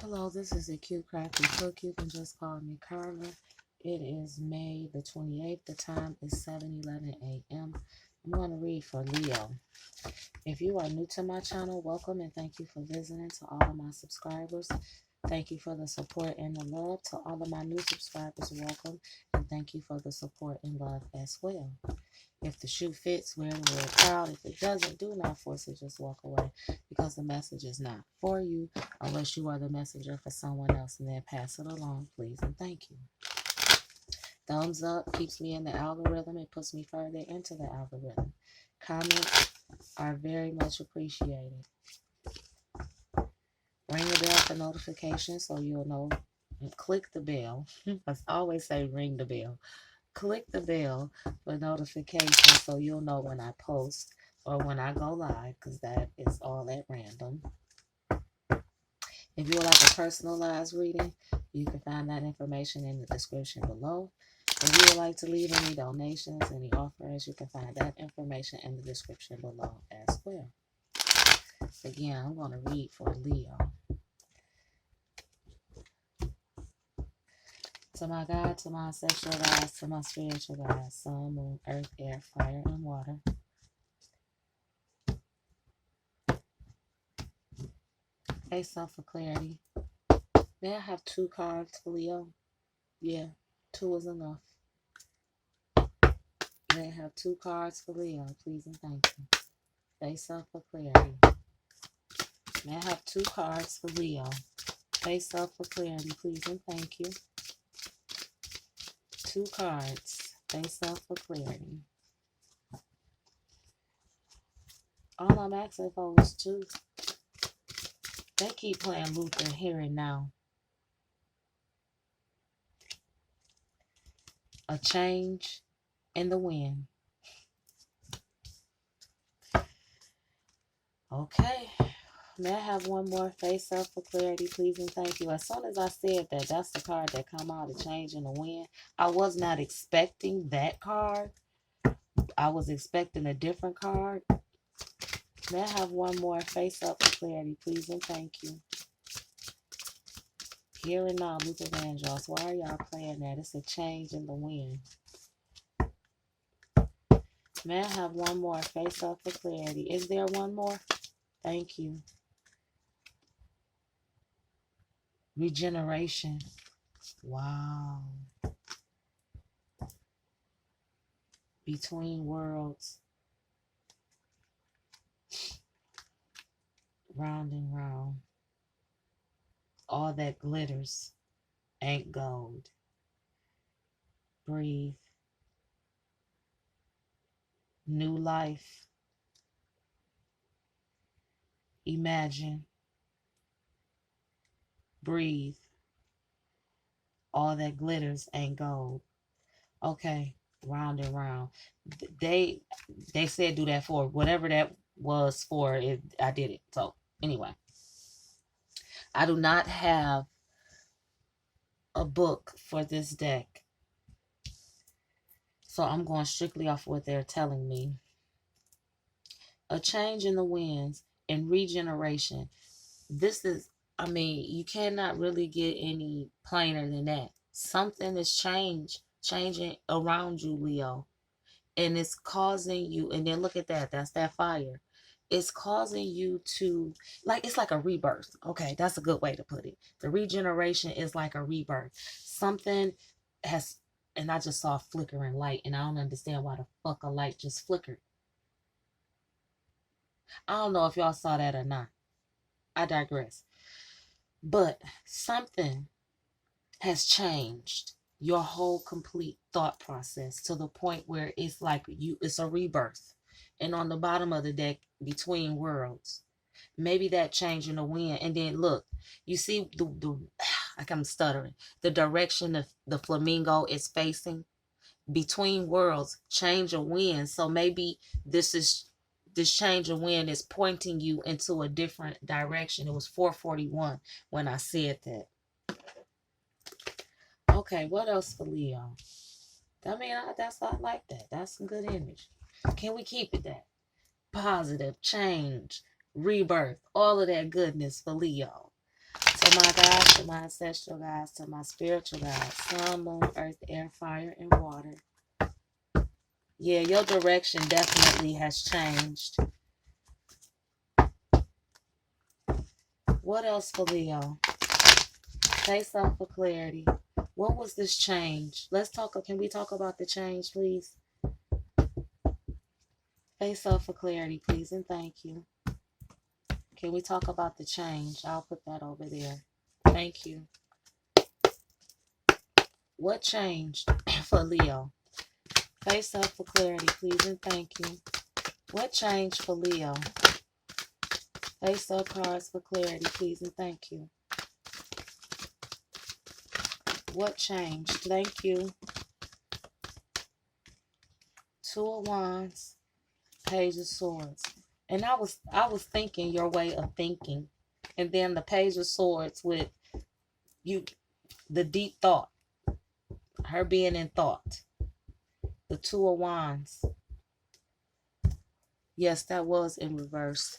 Hello, this is the CuteCraftieCook. You can just call me Carla. It is May the 28th. The time is 7:11 a.m. I'm going to read for Leo. If you are new to my channel, welcome and thank you for visiting. To all of my subscribers, thank you for the support and the love. To all of my new subscribers, welcome and thank you for the support and love as well. If the shoe fits, wear it, wear it proud. If it doesn't, do not force it. Just walk away, because the message is not for you unless you are the messenger for someone else, and then pass it along, please and thank you. Thumbs up keeps me in the algorithm. It puts me further into the algorithm. Comments are very much appreciated. Ring the bell for notifications so you'll know, and click the bell. I always say ring the bell. Click the bell for notifications so you'll know when I post or when I go live, because that is all at random. If you would like a personalized reading, you can find that information in the description below. If you would like to leave any donations, any offers, you can find that information in the description below as well. Again, I'm going to read for Leo. To my God, to my sexual guides, to my spiritual guides, sun, moon, earth, air, fire, and water. Face up for clarity. May I have 2 cards for Leo? Yeah, 2 is enough. May I have 2 cards for Leo, please and thank you. Face up for clarity. May I have 2 cards for Leo? Face up for clarity, please and thank you. 2 cards. Face up for clarity. All I'm asking for is 2. They keep playing Luther here and now. A change in the wind. Okay. May I have one more? Face up for clarity, please and thank you. As soon as I said that, that's the card that come out, a change in the wind. I was not expecting that card. I was expecting a different card. May I have one more? Face up for clarity, please and thank you. Here and now, Luther Vandross. Why are y'all playing that? It's a change in the wind. May I have one more? Face up for clarity. Is there one more? Thank you. Regeneration. Wow. Between worlds. Round and round. All that glitters ain't gold. Breathe. New life. Imagine. Breathe. All that glitters ain't gold. Okay, round and round. They said do that for whatever that was for. I did it. So anyway, I do not have a book for this deck, so I'm going strictly off what they're telling me. A change in the winds and regeneration. This is, I mean, you cannot really get any plainer than that. Something is changing around you, Leo. And it's causing you, and then look at that. That's that fire. It's causing you to, like, it's like a rebirth. Okay, that's a good way to put it. The regeneration is like a rebirth. Something has, and I just saw a flickering light, and I don't understand why the fuck a light just flickered. I don't know if y'all saw that or not. I digress. But something has changed your whole complete thought process to the point where it's like it's a rebirth. And on the bottom of the deck, between worlds, maybe that change in the wind. And then look, you see the like I'm stuttering, the direction of the flamingo is facing. Between worlds, change of wind. So maybe this change of wind is pointing you into a different direction. It was 4:41 when I said that. Okay, what else for Leo? I mean, I like that. That's some good image. Can we keep it that? Positive, change, rebirth, all of that goodness for Leo. So To my guides, to my ancestral guides, to my spiritual guides, sun, moon, earth, air, fire, and water. Yeah, your direction definitely has changed. What else for Leo? Say something for clarity. What was this change? Let's talk. Can we talk about the change, please? Face up for clarity, please, and thank you. Can we talk about the change? I'll put that over there. Thank you. What changed for Leo? Face up for clarity, please, and thank you. What changed for Leo? Face up cards for clarity, please, and thank you. What changed? Thank you. Two of Wands, Page of Swords. And I was thinking your way of thinking. And then the Page of Swords with you, the deep thought. Her being in thought. The Two of Wands. Yes, that was in reverse.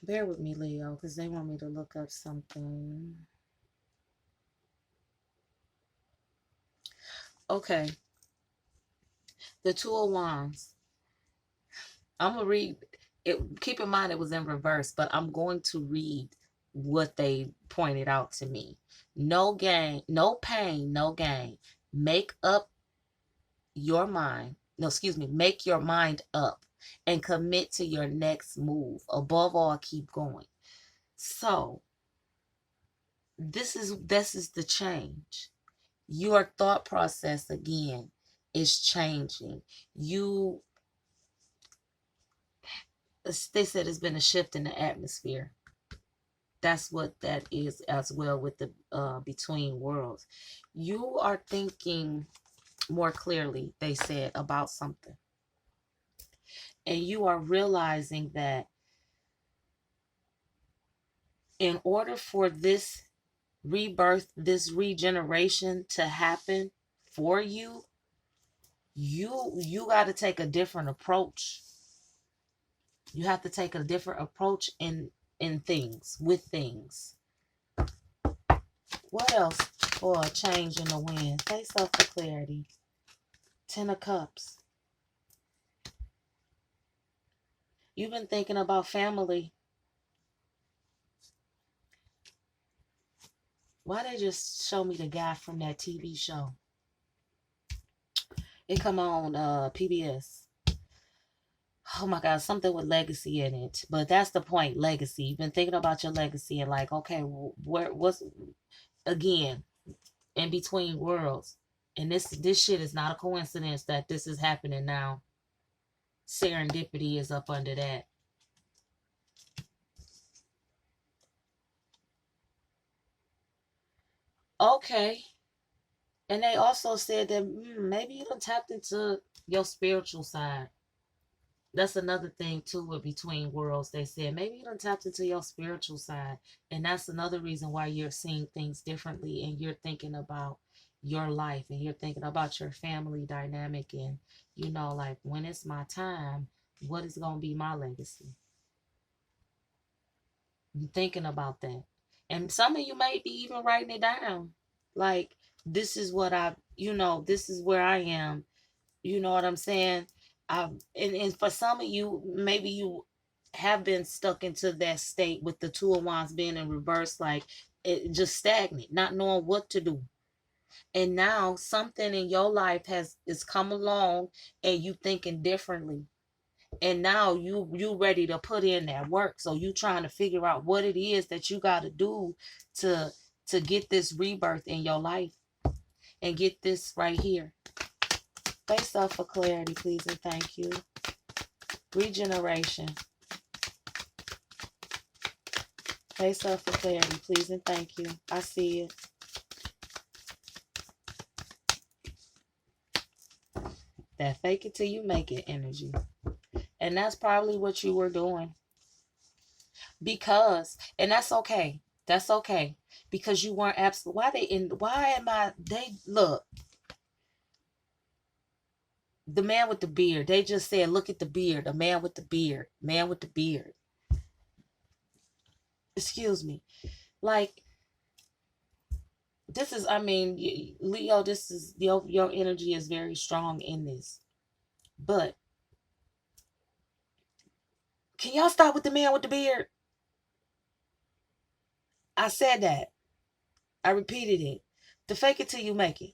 Bear with me, Leo, because they want me to look up something. Okay. The Two of Wands. I'm going to read it. Keep in mind it was in reverse, but I'm going to read what they pointed out to me. No gain, no pain, no gain. Make up your mind. No, excuse me. Make your mind up and commit to your next move. Above all, keep going. So, this is the change. Your thought process again is changing. They said it's been a shift in the atmosphere. That's what that is as well with the between worlds. You are thinking more clearly, they said, about something. And you are realizing that in order for this rebirth, this regeneration to happen for you, you got to take a different approach. You have to take a different approach in things, with things. What else for a change in the wind? Face up for clarity. Ten of Cups. You've been thinking about family. Why they just show me the guy from that TV show? It come on PBS. Oh my God, something with legacy in it. But that's the point, legacy. You've been thinking about your legacy and like, okay, what's again in between worlds? And this shit is not a coincidence that this is happening now. Serendipity is up under that. Okay. And they also said that maybe you done tapped into your spiritual side. That's another thing too with between worlds. They said maybe you done tapped into your spiritual side. And that's another reason why you're seeing things differently and you're thinking about your life and you're thinking about your family dynamic and, you know, like when it's my time, what is going to be my legacy? You're thinking about that. And some of you might be even writing it down. Like, this is what this is where I am. You know what I'm saying? And for some of you, maybe you have been stuck into that state with the Two of Wands being in reverse, like it just stagnant, not knowing what to do. And now something in your life is come along and you thinking differently. And now you ready to put in that work. So you trying to figure out what it is that you got to do to get this rebirth in your life and get this right here. Face up for clarity, please, and thank you. Regeneration. Face up for clarity, please, and thank you. I see it. That fake it till you make it energy. And that's probably what you were doing. Because, and that's okay. That's okay. Because you weren't absolute. Look. The man with the beard. They just said, look at the beard. A man with the beard. Man with the beard. Excuse me. Like, this is, I mean, Leo, this is, your energy is very strong in this. But can y'all stop with the man with the beard? I said that. I repeated it. The fake it till you make it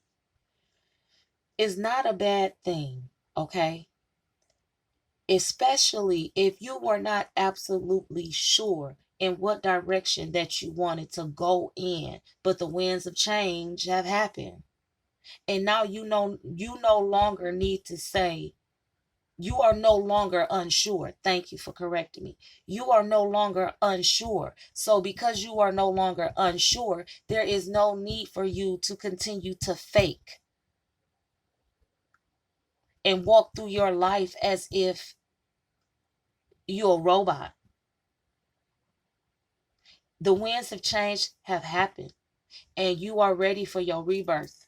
is not a bad thing, okay? Especially if you were not absolutely sure in what direction that you wanted to go in, but the winds of change have happened. And now you no longer need to say, you are no longer unsure. Thank you for correcting me. You are no longer unsure. So because you are no longer unsure, there is no need for you to continue to fake and walk through your life as if you're a robot. The winds of change have happened, and you are ready for your rebirth.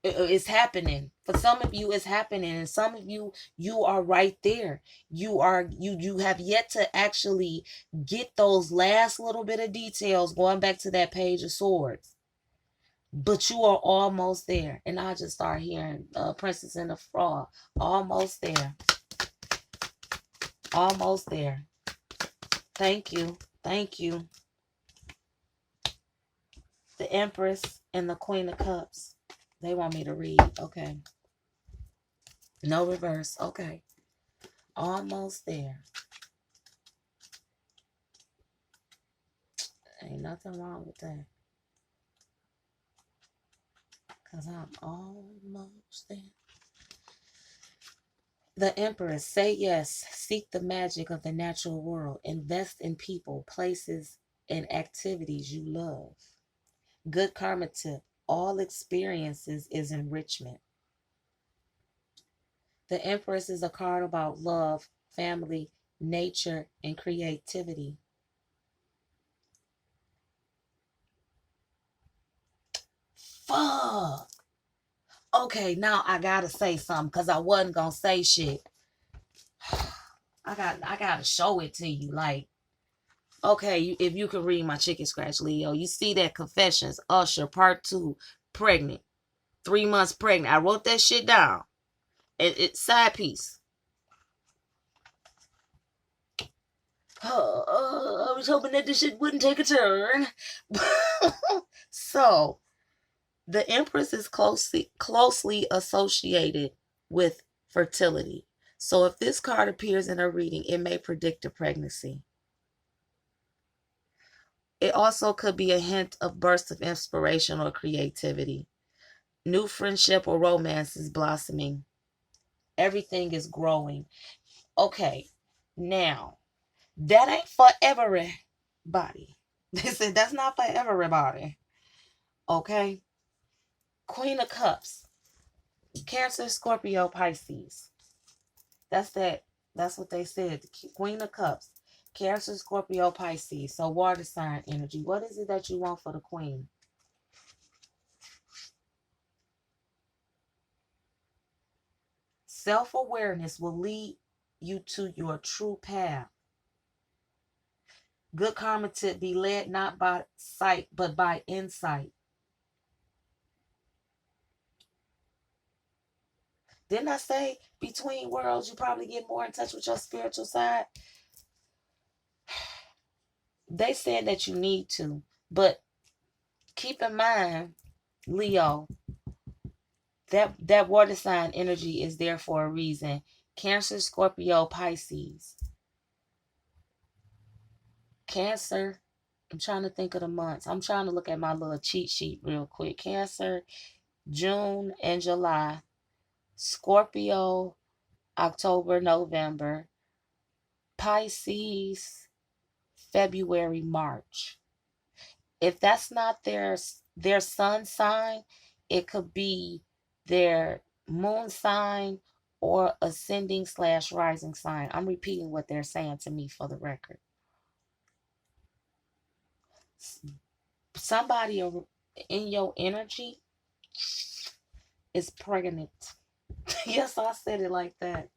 It's happening. For some of you, it's happening, and some of you, you are right there. You have yet to actually get those last little bit of details, going back to that page of swords, but you are almost there. And I just start hearing Princess and the Frog. Almost there. Almost there. Thank you. Thank you. The Empress and the Queen of Cups. They want me to read. Okay. No reverse. Okay. Almost there. Ain't nothing wrong with that. Because I'm almost there. The Empress. Say yes. Seek the magic of the natural world. Invest in people, places, and activities you love. Good karma tip. All experiences is enrichment. The Empress is a card about love, family, nature, and creativity. Fuck. Okay, now I gotta say something because I wasn't gonna say shit. I gotta show it to you. Like, okay, if you can read my chicken scratch, Leo, you see that Confessions, Usher, Part 2, pregnant, 3 months pregnant. I wrote that shit down. It's side piece. I was hoping that this shit wouldn't take a turn. So, the Empress is closely associated with fertility. So if this card appears in a reading, it may predict a pregnancy. It also could be a hint of bursts of inspiration or creativity. New friendship or romance is blossoming. Everything is growing. Okay, now, that ain't for everybody. They said that's not for everybody. Okay? Queen of Cups. Cancer, Scorpio, Pisces. That's that. That's what they said. The Queen of Cups. Cancer, Scorpio, Pisces. So water sign energy. What is it that you want for the Queen? Self-awareness will lead you to your true path. Good karma to be led not by sight, but by insight. Didn't I say between worlds, you probably get more in touch with your spiritual side? They said that you need to, but keep in mind, Leo, that water sign energy is there for a reason. Cancer, Scorpio, Pisces. Cancer, I'm trying to think of the months. I'm trying to look at my little cheat sheet real quick. Cancer, June and July. Scorpio, October, November. Pisces, February, March. If that's not their sun sign, it could be their moon sign or ascending/rising sign. I'm repeating what they're saying to me for the record. Somebody in your energy is pregnant. Yes, I said it like that.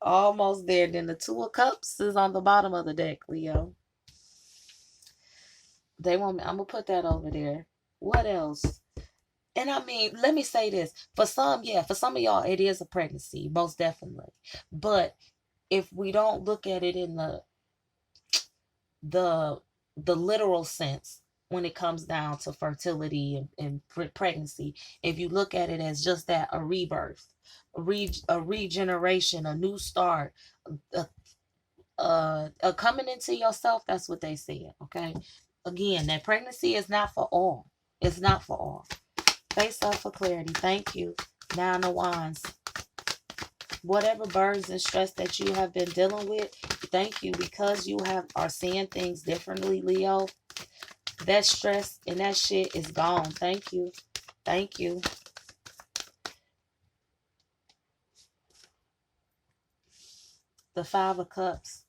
Almost there. Then the Two of Cups is on the bottom of the deck, Leo. They want me. I'm gonna put that over there. What else? And I mean, let me say this. For some, yeah, for some of y'all, it is a pregnancy, most definitely. But if we don't look at it in the the literal sense when it comes down to fertility and pregnancy, if you look at it as just that, a rebirth, a regeneration, a new start, a coming into yourself, that's what they said. Okay, again, that pregnancy is not for all. It's not for all. Face up for clarity. Thank you. Nine of Wands. Whatever burdens and stress that you have been dealing with, thank you, because you are seeing things differently, Leo. That stress and that shit is gone. Thank you. Thank you. The Five of Cups.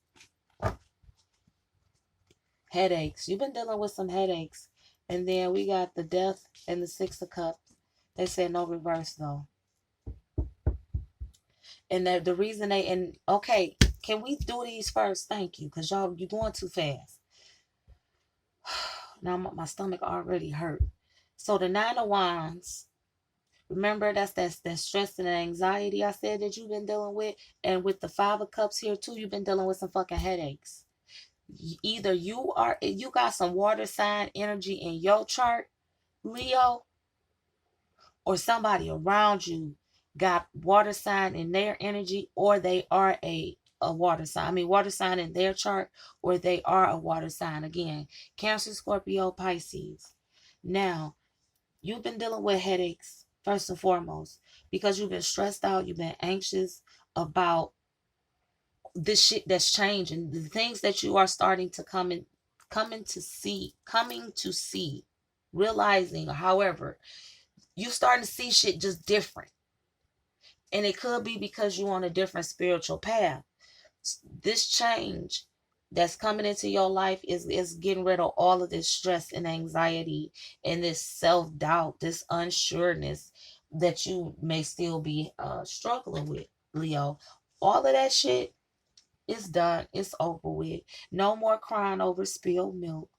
Headaches. You've been dealing with some headaches. And then we got the Death and the Six of Cups. They said no reverse, though. And the reason okay, can we do these first? Thank you, because y'all, you're going too fast. Now my stomach already hurt. So the Nine of Wands, remember that's that stress and anxiety I said that you've been dealing with. And with the Five of Cups here too, you've been dealing with some fucking headaches. Either you got some water sign energy in your chart, Leo, or somebody around you got water sign in their energy, or they are a water sign. I mean, water sign in their chart, or they are a water sign. Again, Cancer, Scorpio, Pisces. Now, you've been dealing with headaches, first and foremost, because you've been stressed out. You've been anxious about this shit that's changing. The things that you are starting to coming to see, realizing, however, you starting to see shit just different. And it could be because you're on a different spiritual path. This change that's coming into your life is getting rid of all of this stress and anxiety and this self-doubt, this unsureness that you may still be struggling with, Leo. All of that shit is done. It's over with. No more crying over spilled milk.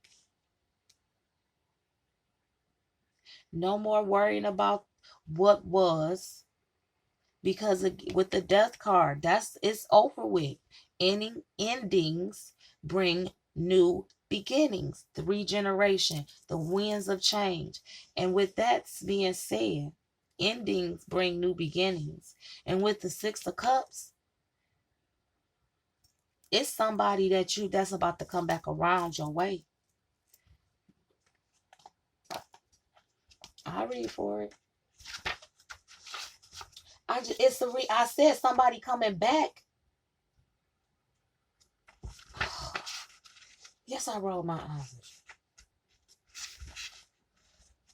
No more worrying about what was. Because with the Death card, it's over with. Endings bring new beginnings. The regeneration, the winds of change. And with that being said, endings bring new beginnings. And with the Six of Cups, it's somebody that's about to come back around your way. I'll read for it. I said somebody coming back. Yes, I rolled my eyes.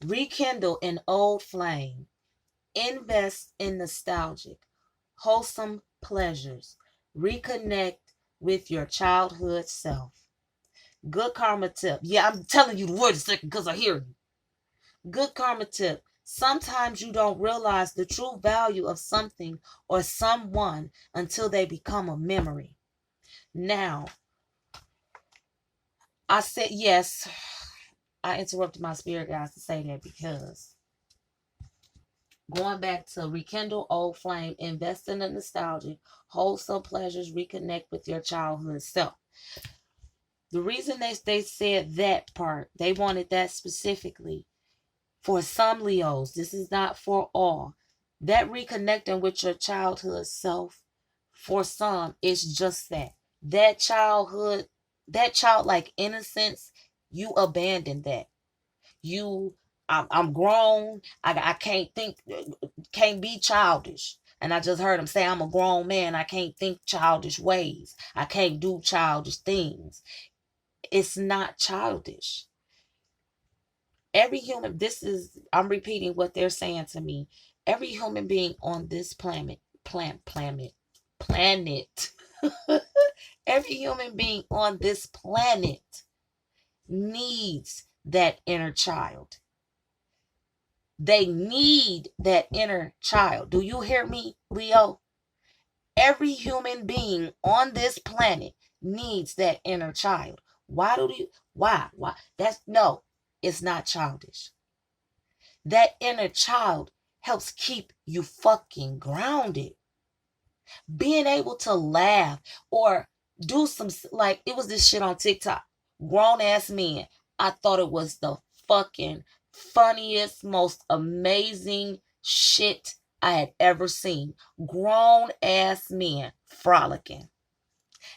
Rekindle an old flame. Invest in nostalgic, wholesome pleasures. Reconnect with your childhood self. Good karma tip. Yeah, I'm telling you the word a second because I hear you. Good karma tip. Sometimes you don't realize the true value of something or someone until they become a memory. Now, I said yes. I interrupted my spirit guys to say that because going back to rekindle old flame, invest in the nostalgic, wholesome pleasures, reconnect with your childhood self. The reason they said that part, they wanted that specifically for some Leos. This is not for all. That reconnecting with your childhood self, for some, is just that. That childhood, that childlike innocence, you abandoned that. I'm grown. I can't be childish. And I just heard him say, I'm a grown man. I can't think childish ways. I can't do childish things. It's not childish. Every human, I'm repeating what they're saying to me. Every human being on this planet, every human being on this planet needs that inner child. They need that inner child. Do you hear me, Leo? Every human being on this planet needs that inner child. Why? No, it's not childish. That inner child helps keep you fucking grounded. Being able to laugh or do some, like, it was this shit on TikTok. Grown ass men. I thought it was the fucking funniest, most amazing shit I had ever seen. Grown ass men frolicking.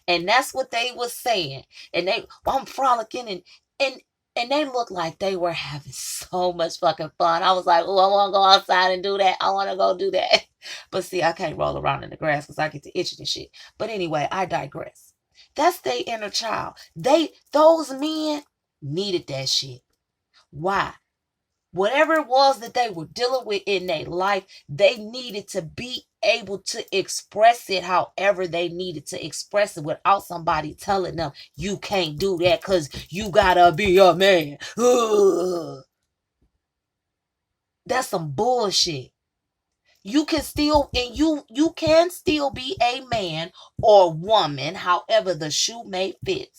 And that's what they was saying. And I'm frolicking and and they looked like they were having so much fucking fun. I was like, oh, I want to go outside and do that. I want to go do that. But see, I can't roll around in the grass because I get to itching and shit. But anyway, I digress. That's their inner child. Those men needed that shit. Why? Whatever it was that they were dealing with in their life, they needed to be able to express it however they needed to express it without somebody telling them, you can't do that because you gotta be a man. Ugh. That's some bullshit. You can still, and you can still be a man or woman, however the shoe may fit.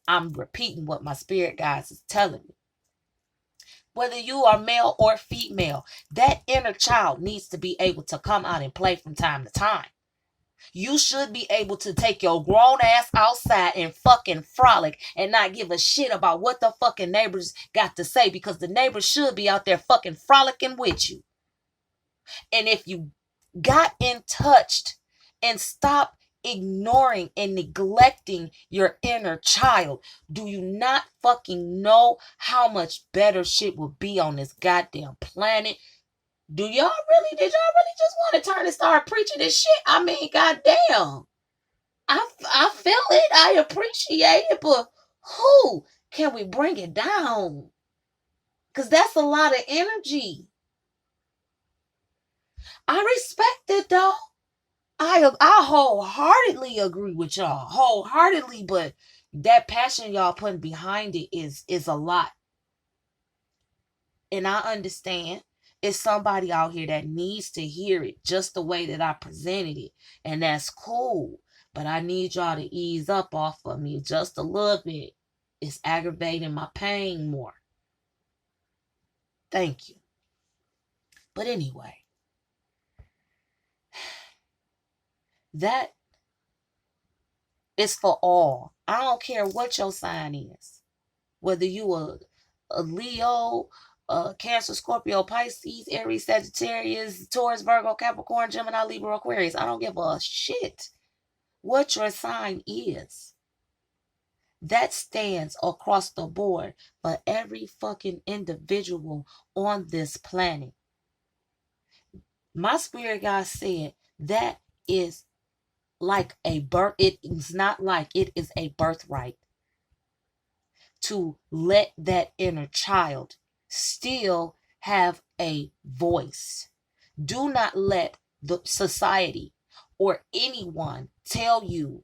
I'm repeating what my spirit guides is telling me. Whether you are male or female, that inner child needs to be able to come out and play from time to time. You should be able to take your grown ass outside and fucking frolic and not give a shit about what the fucking neighbors got to say, because the neighbors should be out there fucking frolicking with you. And if you got in touch and stop ignoring and neglecting your inner child, do you not fucking know how much better shit will be on this goddamn planet? Did y'all really just want to turn and start preaching this shit? I mean, goddamn. I feel it. I appreciate it, but who can we bring it down? Because that's a lot of energy. I respect it though. I wholeheartedly agree with y'all. Wholeheartedly, but that passion y'all putting behind it is a lot. And I understand it's somebody out here that needs to hear it just the way that I presented it. And that's cool. But I need y'all to ease up off of me just a little bit. It's aggravating my pain more. Thank you. But anyway, that is for all. I don't care what your sign is. Whether you a Leo, Cancer, Scorpio, Pisces, Aries, Sagittarius, Taurus, Virgo, Capricorn, Gemini, Libra, Aquarius. I don't give a shit what your sign is. That stands across the board for every fucking individual on this planet. My spirit guide said that is like a birth. It is not like, it is a birthright to let that inner child still have a voice. Do not let the society or anyone tell you,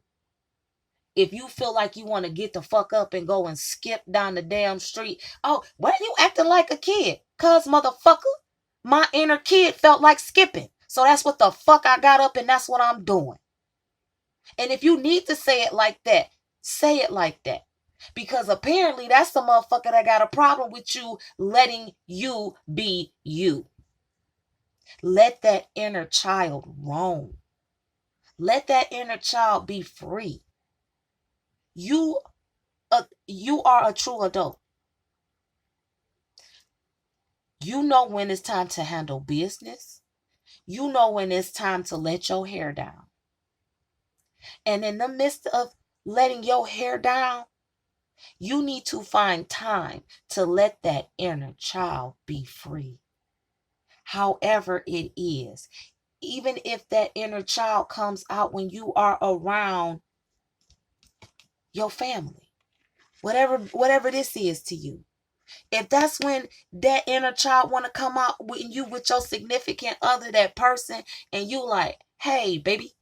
if you feel like you want to get the fuck up and go and skip down the damn street. Oh, why are you acting like a kid? Cause motherfucker, my inner kid felt like skipping. So that's what the fuck I got up and that's what I'm doing. And if you need to say it like that, say it like that. Because apparently that's the motherfucker that got a problem with you letting you be you. Let that inner child roam. Let that inner child be free. You are a true adult. You know when it's time to handle business. You know when it's time to let your hair down. And in the midst of letting your hair down, you need to find time to let that inner child be free. However it is. Even if that inner child comes out when you are around your family. Whatever this is to you. If that's when that inner child want to come out with you, with your significant other, that person, and you like, hey, baby,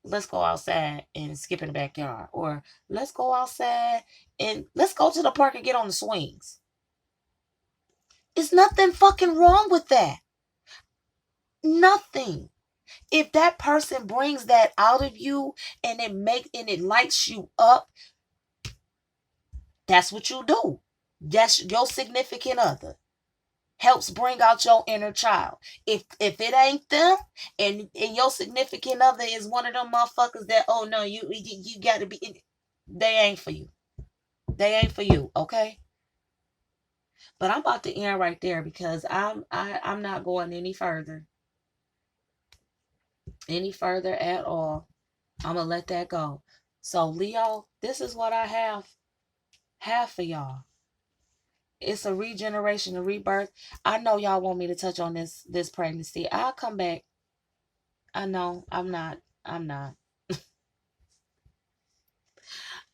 let's go outside and skip in the backyard. Or let's go outside and let's go to the park and get on the swings. There's nothing fucking wrong with that. Nothing. If that person brings that out of you and it lights you up, that's what you do. That's your significant other. Helps bring out your inner child. If it ain't them, and your significant other is one of them motherfuckers that, oh no, you gotta be, they ain't for you. They ain't for you, okay? But I'm about to end right there because I'm not going any further at all. I'm gonna let that go. So Leo, this is what I have for y'all. It's a regeneration, a rebirth. I know y'all want me to touch on this pregnancy. I'll come back. I know I'm not. I'm not.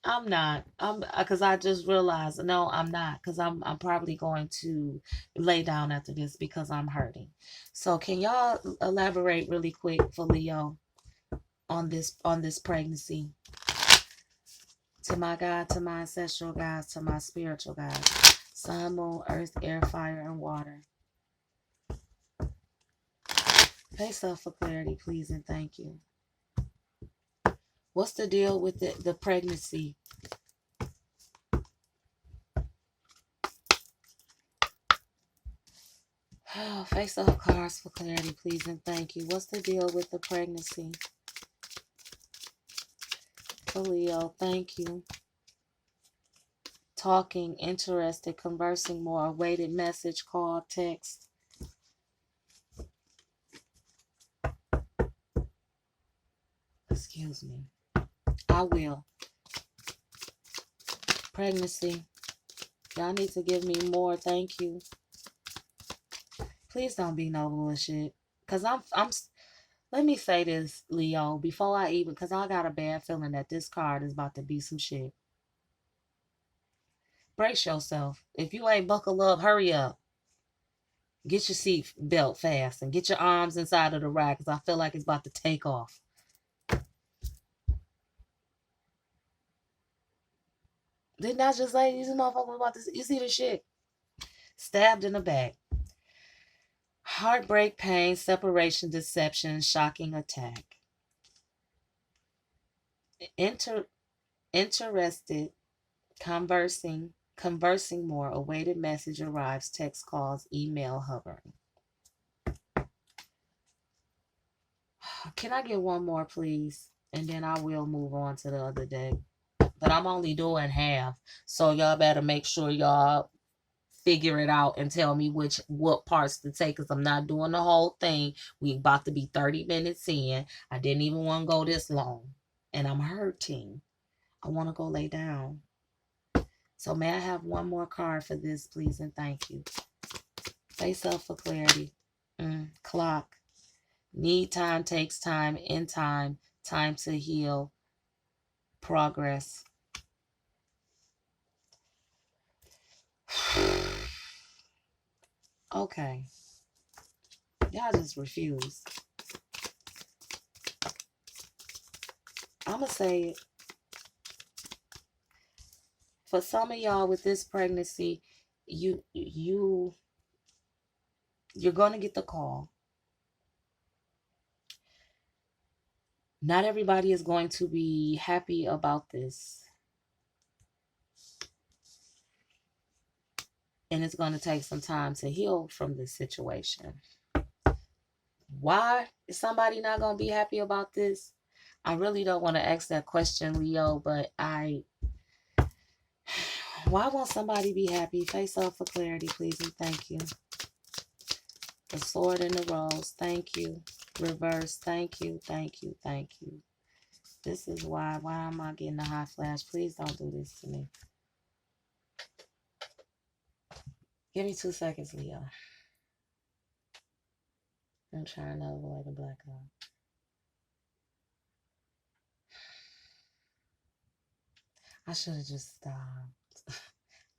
I'm not. I'm because I just realized no, I'm not because I'm probably going to lay down after this because I'm hurting. So can y'all elaborate really quick for Leo on this pregnancy? To my God, to my ancestral guides, to my spiritual guides, sun, moon, earth, air, fire, and water. Pay stuff for clarity, please, and thank you. What's the deal with the pregnancy? Oh, face of cards for clarity, please, and thank you. What's the deal with the pregnancy? For Leo, thank you. Talking, interested, conversing more, awaited message, call, text. Excuse me. I will. Pregnancy. Y'all need to give me more. Thank you. Please don't be no bullshit. Cause I'm let me say this, Leo, before I even, cause I got a bad feeling that this card is about to be some shit. Brace yourself. If you ain't buckle up, hurry up. Get your seat belt fast and get your arms inside of the ride because I feel like it's about to take off. Didn't I just say these motherfuckers about to, you see the shit? Stabbed in the back. Heartbreak, pain, separation, deception, shocking attack. Interested, conversing more, awaited message arrives, text calls, email hovering. Can I get one more, please? And then I will move on to the other deck. But I'm only doing half. So y'all better make sure y'all figure it out and tell me what parts to take because I'm not doing the whole thing. We about to be 30 minutes in. I didn't even want to go this long. And I'm hurting. I want to go lay down. So may I have one more card for this, please, and thank you. Face up for clarity. Clock. Need time, takes time, in time, time to heal, progress. Okay. Y'all just refuse. I'm going to say it. For some of y'all with this pregnancy, you're going to get the call. Not everybody is going to be happy about this. And it's going to take some time to heal from this situation. Why is somebody not going to be happy about this? I really don't want to ask that question, Leo, but why won't somebody be happy? Face up for clarity, please, and thank you. The sword and the rose, thank you. Reverse, thank you, thank you, thank you. This is why am I getting a hot flash? Please don't do this to me. Give me 2 seconds, Leo. I'm trying to avoid a blackout. I should have just stopped.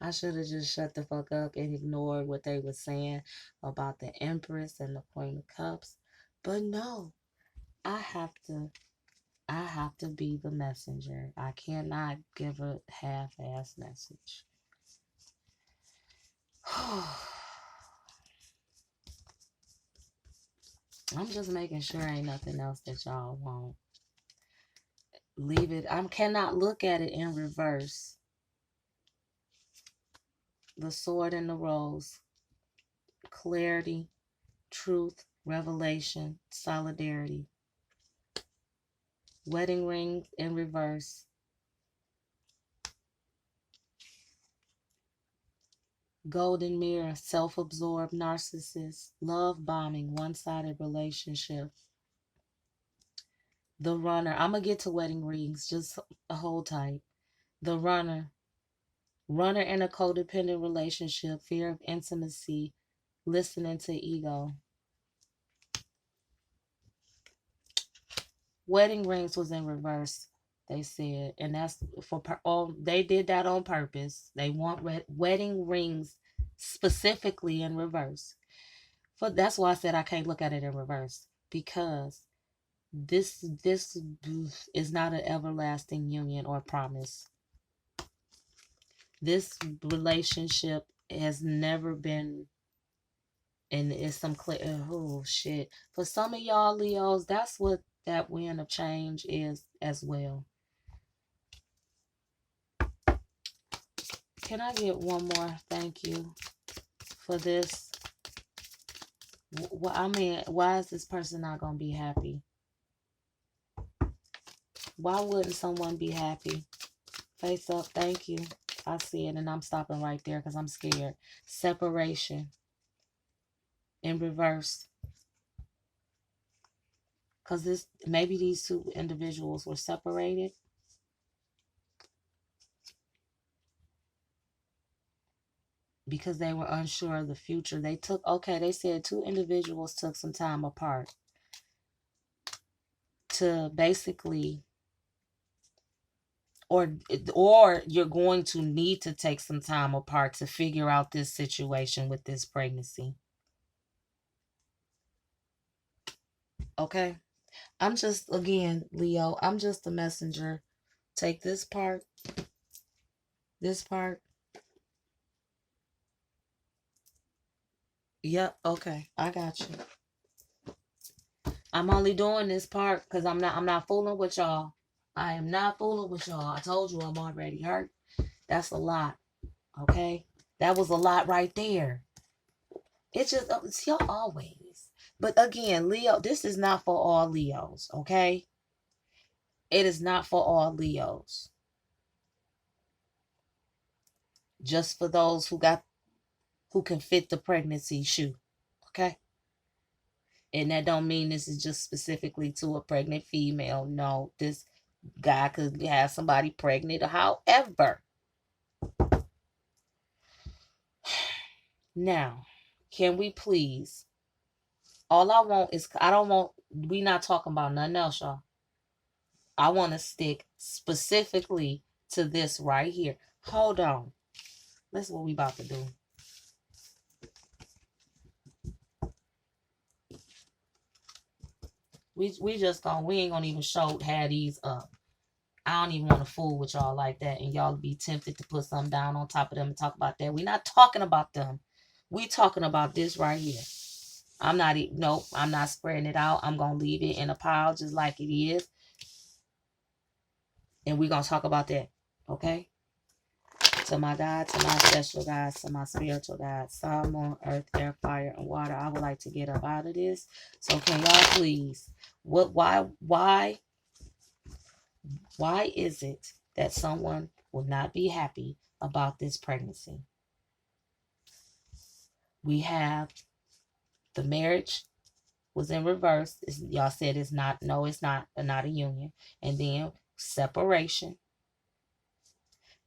I should have just shut the fuck up and ignored what they were saying about the Empress and the Queen of Cups. But no, I have to be the messenger. I cannot give a half-ass message. I'm just making sure ain't nothing else that y'all want. Leave it. I cannot look at it in reverse. The sword and the rose. Clarity, truth, revelation, solidarity. Wedding ring in reverse. Golden mirror, self-absorbed narcissist, love bombing, one-sided relationship. The runner. I'm going to get to wedding rings. Just hold tight. The runner. Runner in a codependent relationship, fear of intimacy, listening to ego. Wedding rings was in reverse, they said. And that's for, they did that on purpose. They want wedding rings specifically in reverse. That's why I said I can't look at it in reverse. Because this is not an everlasting union or promise. This relationship has never been, and it's some clear, oh shit. For some of y'all Leos, that's what that wind of change is as well. Can I get one more thank you for this? I mean, why is this person not going to be happy? Why wouldn't someone be happy? Face up, thank you. I see it, and I'm stopping right there because I'm scared. Separation in reverse. Because maybe these two individuals were separated. Because they were unsure of the future. They said two individuals took some time apart to basically, or you're going to need to take some time apart to figure out this situation with this pregnancy. Okay? I'm just, again, Leo, I'm just a messenger. Take this part. Yep, okay. I got you. I'm only doing this part because I'm not fooling with y'all. I am not fooling with y'all. I told you I'm already hurt. That's a lot. Okay? That was a lot right there. It's just, it's y'all always. But again, Leo, this is not for all Leos. Okay? It is not for all Leos. Just for those who can fit the pregnancy shoe. Okay? And that don't mean this is just specifically to a pregnant female. No, this guy could have somebody pregnant. However, now, can we please? All I want is, we not talking about nothing else, y'all. I want to stick specifically to this right here. Hold on. That's what we about to do. We just gonna, we ain't gonna even have these up. I don't even want to fool with y'all like that, and y'all be tempted to put something down on top of them and talk about that. We not talking about them. We talking about this right here. I'm not spreading it out. I'm gonna leave it in a pile just like it is, and we gonna talk about that. Okay? To my God, to my special guys, to my spiritual guys, sun, moon, earth, air, fire, and water, I would like to get up out of this. So can y'all please, why is it that someone will not be happy about this pregnancy? We have the marriage was in reverse. Y'all said it's not a union. And then separation,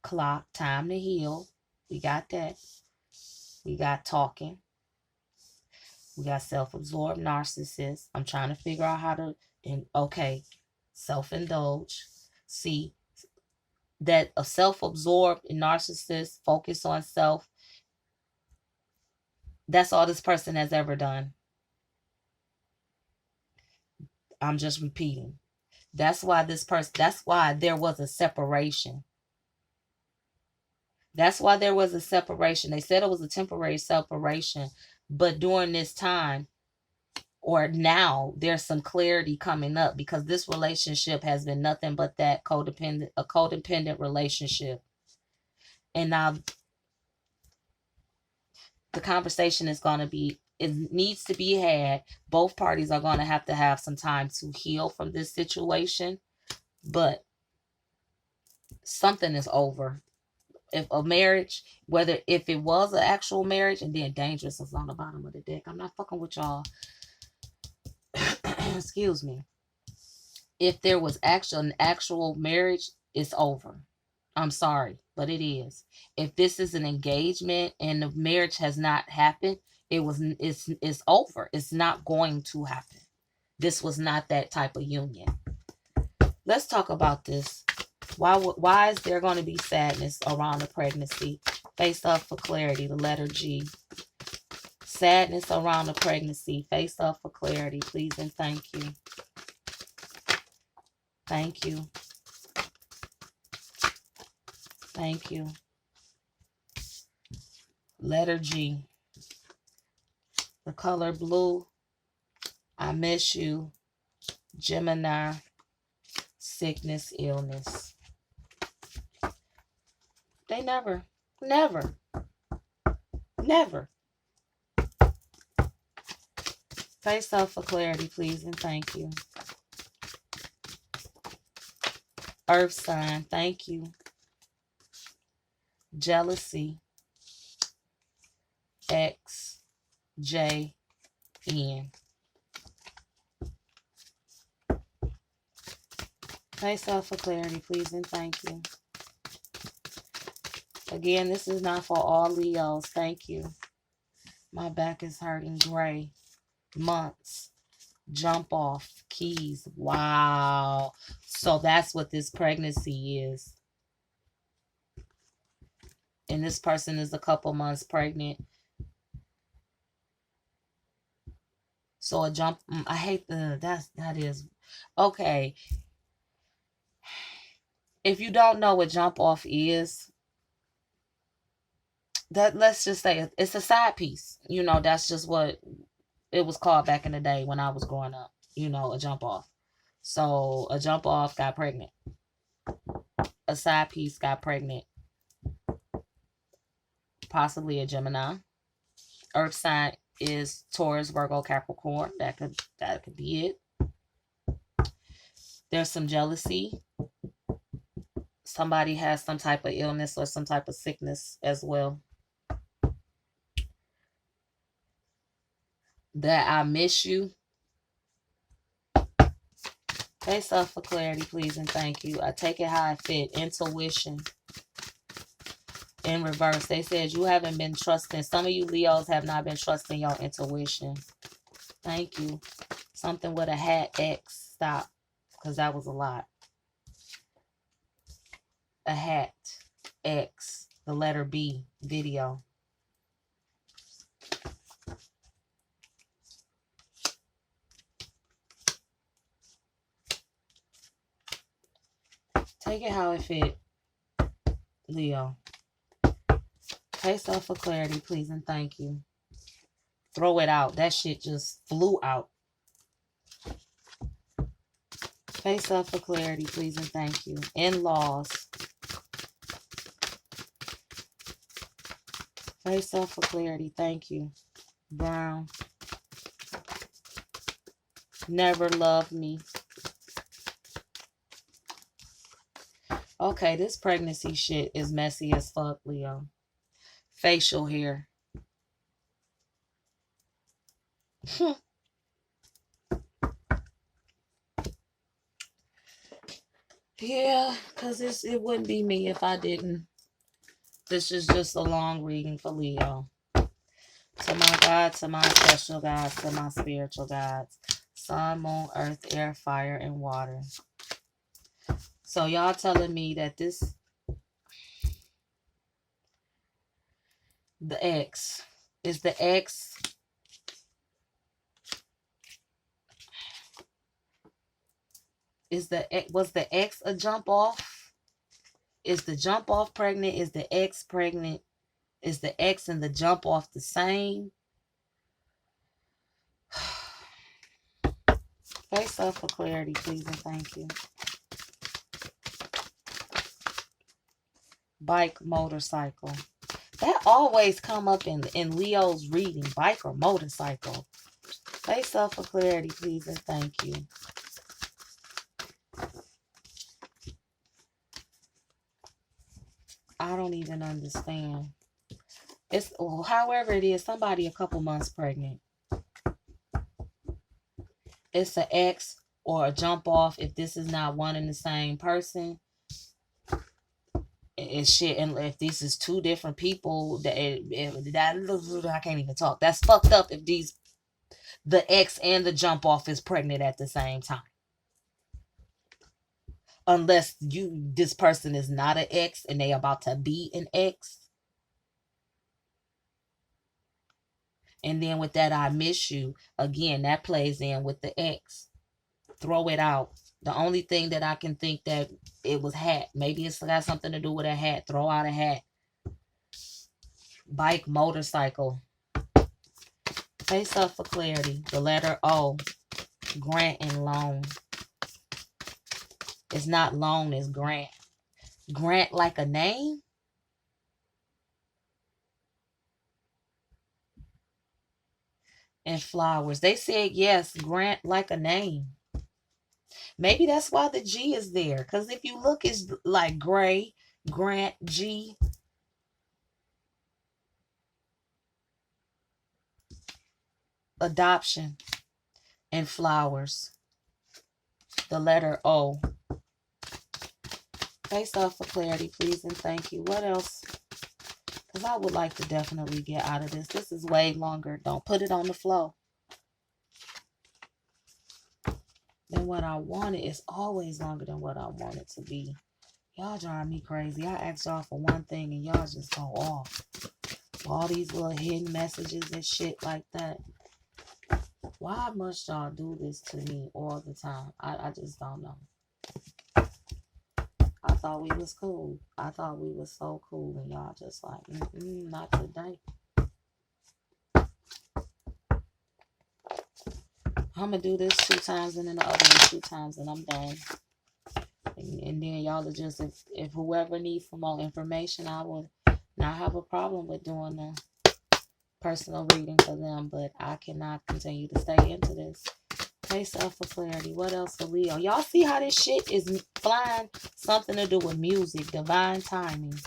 clock, time to heal. We got that. We got talking. We got self-absorbed narcissists. I'm trying to figure out how to, self-indulge. See, that a self-absorbed narcissist, focus on self, that's all this person has ever done. I'm just repeating. That's why there was a separation. That's why there was a separation. They said it was a temporary separation, but during this time, or now there's some clarity coming up, because this relationship has been nothing but that a codependent relationship. And now the conversation is going to be, it needs to be had. Both parties are going to have some time to heal from this situation, but something is over. If a marriage, if it was an actual marriage, and then dangerous is on the bottom of the deck. I'm not fucking with y'all. Excuse me. If there was an actual marriage, it's over. I'm sorry, but it is. If this is an engagement and the marriage has not happened, it's over. It's not going to happen. This was not that type of union. Let's talk about this. Why is there going to be sadness around the pregnancy? Face up for clarity, the letter G. Sadness around the pregnancy. Face up for clarity, please and thank you. Thank you. Thank you. Letter G. The color blue. I miss you. Gemini. Sickness, illness. They never. Face up for clarity, please and thank you. Earth sign, thank you. Jealousy. X, J, N. Face up for clarity, please and thank you. Again, this is not for all Leos. Thank you. My back is hurting. Gray. Months. Jump off. Keys. Wow. So that's what this pregnancy is. And this person is a couple months pregnant. So a jump. I hate that is. Okay. If you don't know what jump off is, that, let's just say it's a side piece. You know, that's just what it was called back in the day when I was growing up. You know, a jump off. So a jump off got pregnant. A side piece got pregnant. Possibly a Gemini. Earth sign is Taurus, Virgo, Capricorn. That could be it. There's some jealousy. Somebody has some type of illness or some type of sickness as well. That I miss you. Face up for clarity, please and thank you. I take it how I fit. Intuition. In reverse, they said you haven't been trusting. Some of you Leos have not been trusting your intuition. Thank you. Something with a hat X. Stop. Because that was a lot. A hat X. The letter B. Video. Take it how it fit, Leo. Face up for clarity, please and thank you. Throw it out. That shit just flew out. Face up for clarity, please and thank you. In-laws. Face up for clarity, thank you. Brown. Never loved me. Okay, this pregnancy shit is messy as fuck, Leo. Facial hair. Yeah, because it wouldn't be me if I didn't. This is just a long reading for Leo. To my God, to my special gods, to my spiritual gods. Sun, moon, earth, air, fire, and water. So y'all telling me that the X, was the X a jump off? Is the jump off pregnant? Is the X pregnant? Is the X and the jump off the same? Face up for clarity, please, and thank you. Bike, motorcycle. That always come up in Leo's reading. Bike or motorcycle. Face up for clarity, please, and thank you. I don't even understand. It's however it is, somebody a couple months pregnant. It's an X or a jump off if this is not one and the same person. It's shit, and if this is two different people, that I can't even talk. That's fucked up if the X and the jump off is pregnant at the same time. Unless this person is not an X and they about to be an X. And then with that, I miss you. Again, that plays in with the X. Throw it out. The only thing that I can think that it was hat. Maybe it's got something to do with a hat. Throw out a hat. Bike, motorcycle. Face up for clarity. The letter O. Grant and loan. It's not loan, it's grant. Grant like a name? And flowers. They said yes, grant like a name. Maybe that's why the G is there. Because if you look, it's like gray, grant, G. Adoption. And flowers. The letter O. Face up for clarity, please, and thank you. What else? Because I would like to definitely get out of this. This is way longer. Don't put it on the flow. Than what I wanted. It's always longer than what I want it to be. Y'all drive me crazy. I ask y'all for one thing and y'all just go off. All these little hidden messages and shit like that. Why must y'all do this to me all the time? I just don't know. I thought we was cool. I thought we was so cool and y'all just like, not today. I'm going to do this 2 times and then the other one 2 times and I'm done. And then y'all are just, if whoever needs some more information, I would not have a problem with doing the personal reading for them. But I cannot continue to stay into this. Face up for clarity. What else for Leo? Y'all see how this shit is flying? Something to do with music. Divine timing.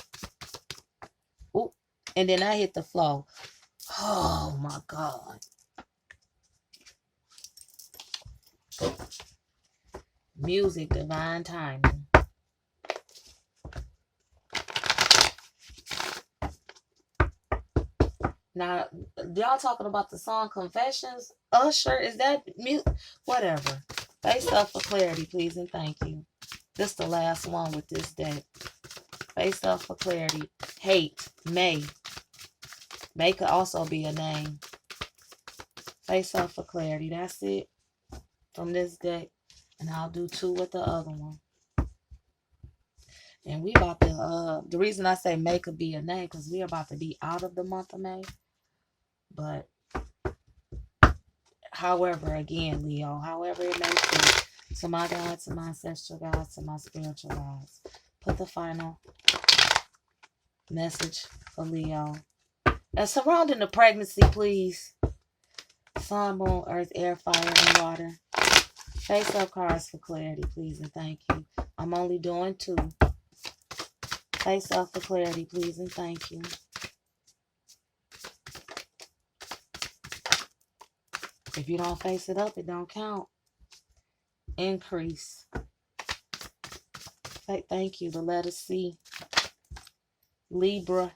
Ooh. And then I hit the flow. Oh my God. Music, divine timing. Now, y'all talking about the song Confessions? Usher, is that mute? Whatever. Face up for clarity, please, and thank you. This the last one with this deck. Face up for clarity. Hate, May. May could also be a name. Face up for clarity. That's it from this deck. And I'll do 2 with the other one. And we about to, the reason I say May could be a name, because we're about to be out of the month of May. But, however, again, Leo, however it may fit, to my God, to my ancestral gods, to my spiritual gods, put the final message for Leo. And surrounding the pregnancy, please. Sun, moon, earth, air, fire, and water. Face up cards for clarity, please, and thank you. I'm only doing 2. Face up for clarity, please, and thank you. If you don't face it up, it don't count. Increase. Thank you. The letter C. Libra.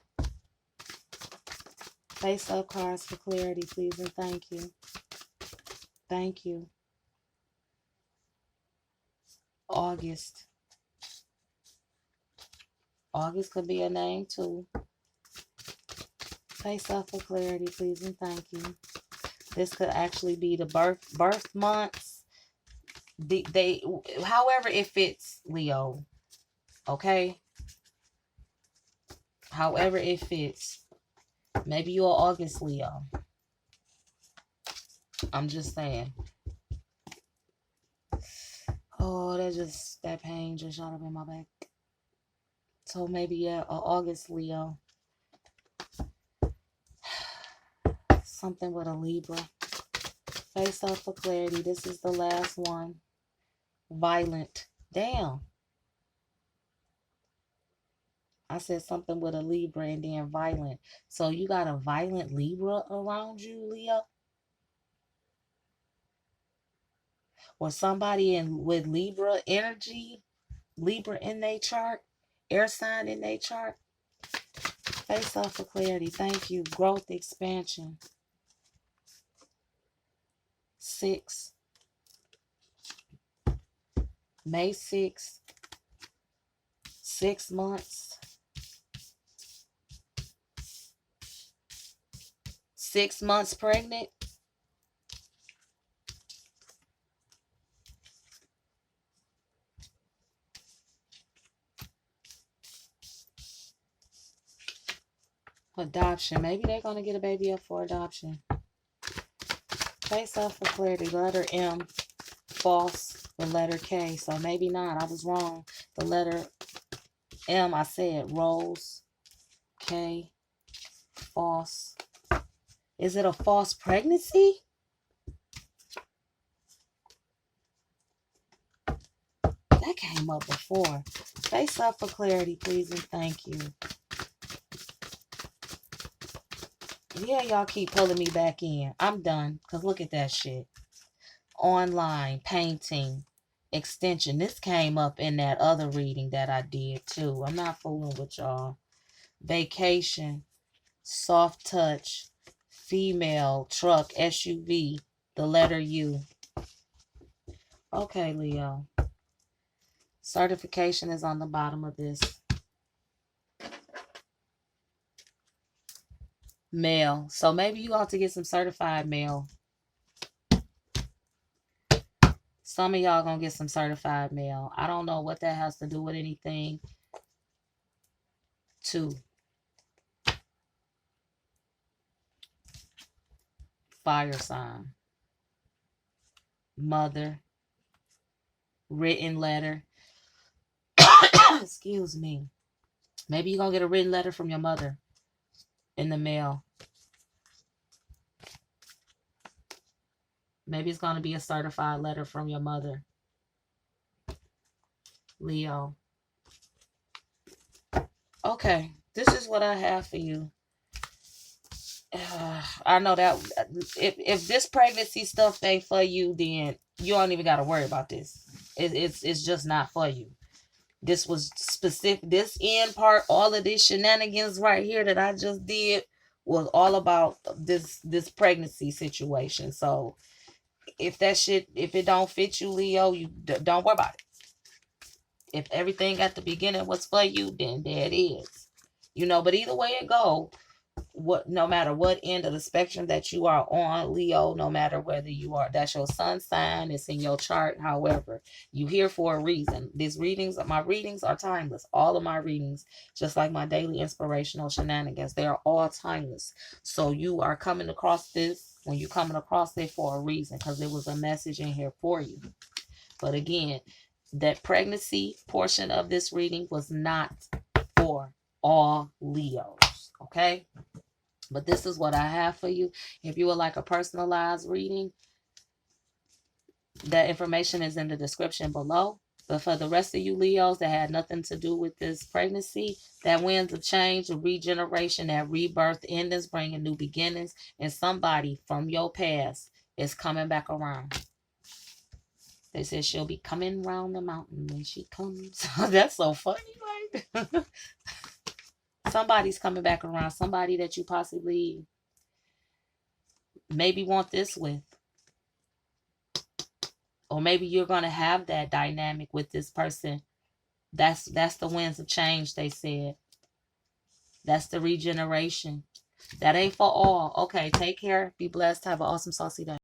Face up cards for clarity, please, and thank you. Thank you. August. August could be a name too. Face up for clarity, please, and thank you. This could actually be the birth months. However it fits, Leo. Okay? However it fits. Maybe you're August Leo. I'm just saying. Oh, that pain just shot up in my back. So maybe, yeah, August Leo. Something with a Libra. Face up for clarity. This is the last one. Violent. Damn. I said something with a Libra and then violent. So you got a violent Libra around you, Leo? Or somebody with Libra energy, Libra in their chart, air sign in their chart. Face up for clarity. Thank you. Growth, expansion. 6. May 6th. 6 months. 6 months pregnant. Adoption. Maybe they're going to get a baby up for adoption. Face up for clarity. Letter M. False. The letter K. So maybe not. I was wrong. The letter M, I said rose. K. False. Is it a false pregnancy? That came up before. Face up for clarity, please, and thank you. Yeah, y'all keep pulling me back in. I'm done. Because look at that shit. Online, painting, extension. This came up in that other reading that I did, too. I'm not fooling with y'all. Vacation, soft touch, female, truck, SUV, the letter U. Okay, Leo. Certification is on the bottom of this. Mail. So maybe you ought to get some certified mail. Some of y'all gonna get some certified mail. I don't know what that has to do with anything. 2. Fire sign. Mother. Written letter. Excuse me. Maybe you're gonna get a written letter from your mother in the mail. Maybe it's gonna be a certified letter from your mother. Leo. Okay, this is what I have for you. I know that if this pregnancy stuff ain't for you, then you don't even got to worry about this. It's just not for you. This was specific. This end part, all of these shenanigans right here that I just did was all about this pregnancy situation. So if that shit, if it don't fit you, Leo, you don't worry about it. If everything at the beginning was for you, then there it is. You know, but either way it go, no matter what end of the spectrum that you are on, Leo, no matter whether you are, that's your sun sign, it's in your chart, however, you here for a reason. My readings are timeless. All of my readings, just like my daily inspirational shenanigans, they are all timeless. So you are coming across this, when you're coming across it for a reason, because there was a message in here for you. But again, that pregnancy portion of this reading was not for all Leos, okay? But this is what I have for you. If you would like a personalized reading, that information is in the description below. But for the rest of you Leos that had nothing to do with this pregnancy, that winds of change, a regeneration, that rebirth, endings, bringing new beginnings, and somebody from your past is coming back around. They said she'll be coming round the mountain when she comes. That's so funny, right? Somebody's coming back around. Somebody that you possibly maybe want this with. Or maybe you're going to have that dynamic with this person. That's the winds of change, they said. That's the regeneration. That ain't for all. Okay, take care. Be blessed. Have an awesome, saucy day.